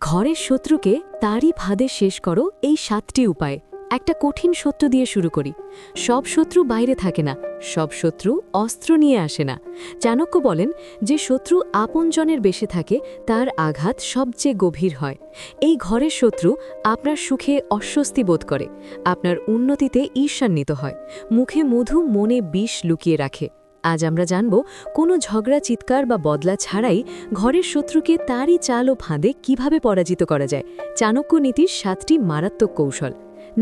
ঘরের শত্রুকে তারই ফাঁদে শেষ করো এই 7টি উপায়। একটা কঠিন সত্য দিয়ে শুরু করি। সব শত্রু বাইরে থাকে না, সব শত্রু অস্ত্র নিয়ে আসে না। চাণক্য বলেন, যে শত্রু আপনজনের বেশে থাকে তার আঘাত সবচেয়ে গভীর হয়। এই ঘরের শত্রু আপনার সুখে অস্বস্তি বোধ করে, আপনার উন্নতিতে ঈর্ষান্বিত হয়, মুখে মধু মনে বিষ লুকিয়ে রাখে। আজ আমরা জানব কোনো ঝগড়া চিৎকার বা বদলা ছাড়াই ঘরের শত্রুকে তারই চাল ও ফাঁদে কিভাবে পরাজিত করা যায়। চাণক্য নীতির 7টি মারাত্মক কৌশল।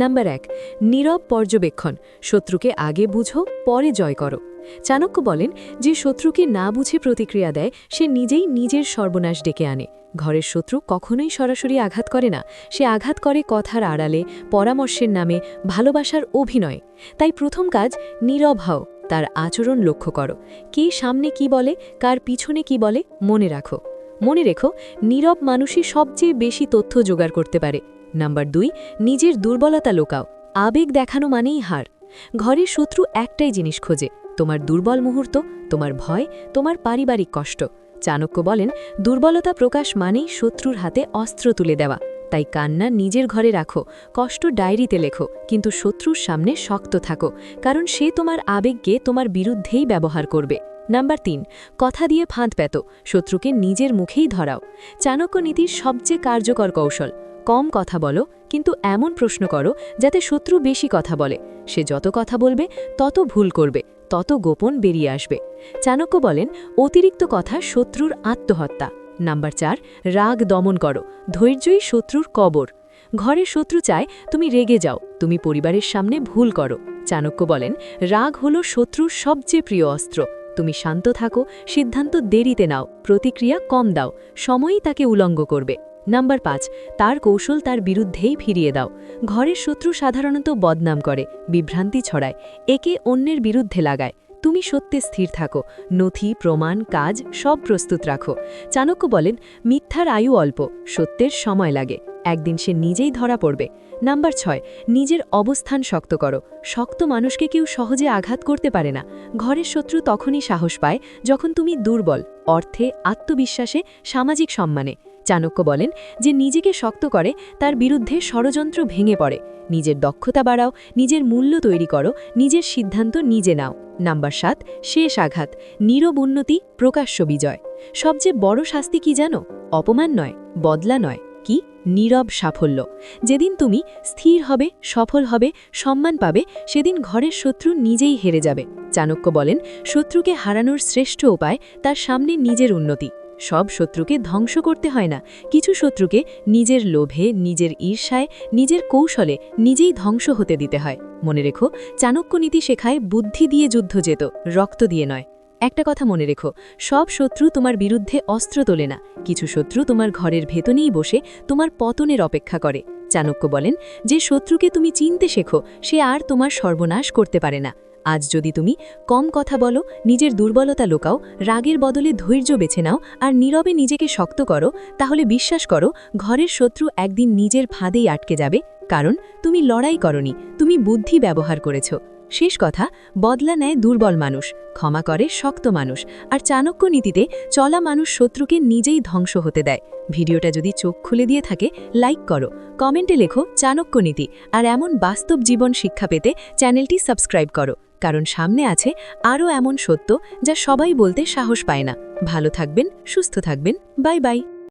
নাম্বার 1, নীরব পর্যবেক্ষণ। শত্রুকে আগে বুঝো, পরে জয় করো। চাণক্য বলেন, যে শত্রুকে না বুঝে প্রতিক্রিয়া দেয় সে নিজেই নিজের সর্বনাশ ডেকে আনে। ঘরের শত্রু কখনোই সরাসরি আঘাত করে না, সে আঘাত করে কথার আড়ালে, পরামর্শের নামে, ভালোবাসার অভিনয়। তাই প্রথম কাজ, নীরব হও, তার আচরণ লক্ষ্য করো। কে সামনে কি বলে, কার পিছনে কি বলে, মনে রাখো। মনে রেখো, নীরব মানুষই সবচেয়ে বেশি তথ্য জোগাড় করতে পারে। নাম্বার 2, নিজের দুর্বলতা লোকাও। আবেগ দেখানো মানেই হার। ঘরের শত্রু একটাই জিনিস খোঁজে, তোমার দুর্বল মুহূর্ত, তোমার ভয়, তোমার পারিবারিক কষ্ট। চাণক্য বলেন, দুর্বলতা প্রকাশ মানেই শত্রুর হাতে অস্ত্র তুলে দেওয়া। তাই কান্না নিজের ঘরে রাখো, কষ্ট ডায়েরিতে লেখো, কিন্তু শত্রুর সামনে শক্ত থাকো, কারণ সে তোমার আবেগকে তোমার বিরুদ্ধেই ব্যবহার করবে। নাম্বার 3, কথা দিয়ে ফাঁদ পেতো, শত্রুকে নিজের মুখেই ধরাও। চাণক্য নীতির সবচেয়ে কার্যকর কৌশল, কম কথা বলো, কিন্তু এমন প্রশ্ন করো যাতে শত্রু বেশি কথা বলে। সে যত কথা বলবে তত ভুল করবে, তত গোপন বেরিয়ে আসবে। চাণক্য বলেন, অতিরিক্ত কথা শত্রুর আত্মহত্যা। নাম্বার 4, রাগ দমন করো, ধৈর্যই শত্রুর কবর। ঘরের শত্রু চায় তুমি রেগে যাও, তুমি পরিবারের সামনে ভুল করো। চাণক্য বলেন, রাগ হলো শত্রুর সবচেয়ে প্রিয় অস্ত্র। তুমি শান্ত থাকো, সিদ্ধান্ত দেরিতে নাও, প্রতিক্রিয়া কম দাও, সময়ই তাকে উলঙ্গ করবে। নাম্বার 5, তার কৌশল তার বিরুদ্ধেই ফিরিয়ে দাও। ঘরের শত্রু সাধারণত বদনাম করে, বিভ্রান্তি ছড়ায়, একে অন্যের বিরুদ্ধে লাগায়। তুমি সত্যে স্থির থাকো, নথি, প্রমাণ, কাজ সব প্রস্তুত রাখো। চাণক্য বলেন, মিথ্যার আয়ু অল্প, সত্যের সময় লাগে, একদিন সে নিজেই ধরা পড়বে। নাম্বার 6, নিজের অবস্থান শক্ত করো। শক্ত মানুষকে কেউ সহজে আঘাত করতে পারে না। ঘরের শত্রু তখনই সাহস পায় যখন তুমি দুর্বল, অর্থে, আত্মবিশ্বাসে, সামাজিক সম্মানে। চাণক্য বলেন, যে নিজেকে শক্ত করে তার বিরুদ্ধে ষড়যন্ত্র ভেঙে পড়ে। নিজের দক্ষতা বাড়াও, নিজের মূল্য তৈরি করো, নিজের সিদ্ধান্ত নিজে নাও। নাম্বার 7, শেষ আঘাত, নীরব উন্নতি, প্রকাশ্য বিজয়। সবচেয়ে বড় শাস্তি কি জানো? অপমান নয়, বদলা নয়, কি? নীরব সাফল্য। যেদিন তুমি স্থির হবে, সফল হবে, সম্মান পাবে, সেদিন ঘরের শত্রু নিজেই হেরে যাবে। চাণক্য বলেন, শত্রুকে হারানোর শ্রেষ্ঠ উপায় তার সামনে নিজের উন্নতি। সব শত্রুকে ধ্বংস করতে হয় না, কিছু শত্রুকে নিজের লোভে, নিজের ঈর্ষায়, নিজের কৌশলে নিজেই ধ্বংস হতে দিতে হয়। মনে রেখো, চাণক্য নীতি শেখায় বুদ্ধি দিয়ে যুদ্ধ যেত, রক্ত দিয়ে নয়। একটা কথা মনে রেখো, সব শত্রু তোমার বিরুদ্ধে অস্ত্র তোলে না, কিছু শত্রু তোমার ঘরের ভেতনেই বসে তোমার পতনের অপেক্ষা করে। চাণক্য বলেন, যে শত্রুকে তুমি চিনতে শেখো সে আর তোমার সর্বনাশ করতে পারে না। আজ যদি তুমি কম কথা বলো, নিজের দুর্বলতা লোকাও, রাগের বদলে ধৈর্য বেছে নাও আর নীরবে নিজেকে শক্ত করো, তাহলে বিশ্বাস করো, ঘরের শত্রু একদিন নিজের ফাঁদেই আটকে যাবে, কারণ তুমি লড়াই করনি, তুমি বুদ্ধি ব্যবহার করেছ। শেষ কথা, বদলা নেয় দুর্বল মানুষ, ক্ষমা করে শক্ত মানুষ, আর চাণক্য নীতিতে চলা মানুষ শত্রুকে নিজেই ধ্বংস হতে দেয়। ভিডিওটা যদি চোখ খুলে দিয়ে থাকে, লাইক করো, কমেন্টে লেখো চাণক্য নীতি, আর এমন বাস্তব জীবন শিক্ষা পেতে চ্যানেলটি সাবস্ক্রাইব করো, কারণ সামনে আছে আরও এমন সত্য যা সবাই বলতে সাহস পায় না। ভালো থাকবেন, সুস্থ থাকবেন, বাই বাই।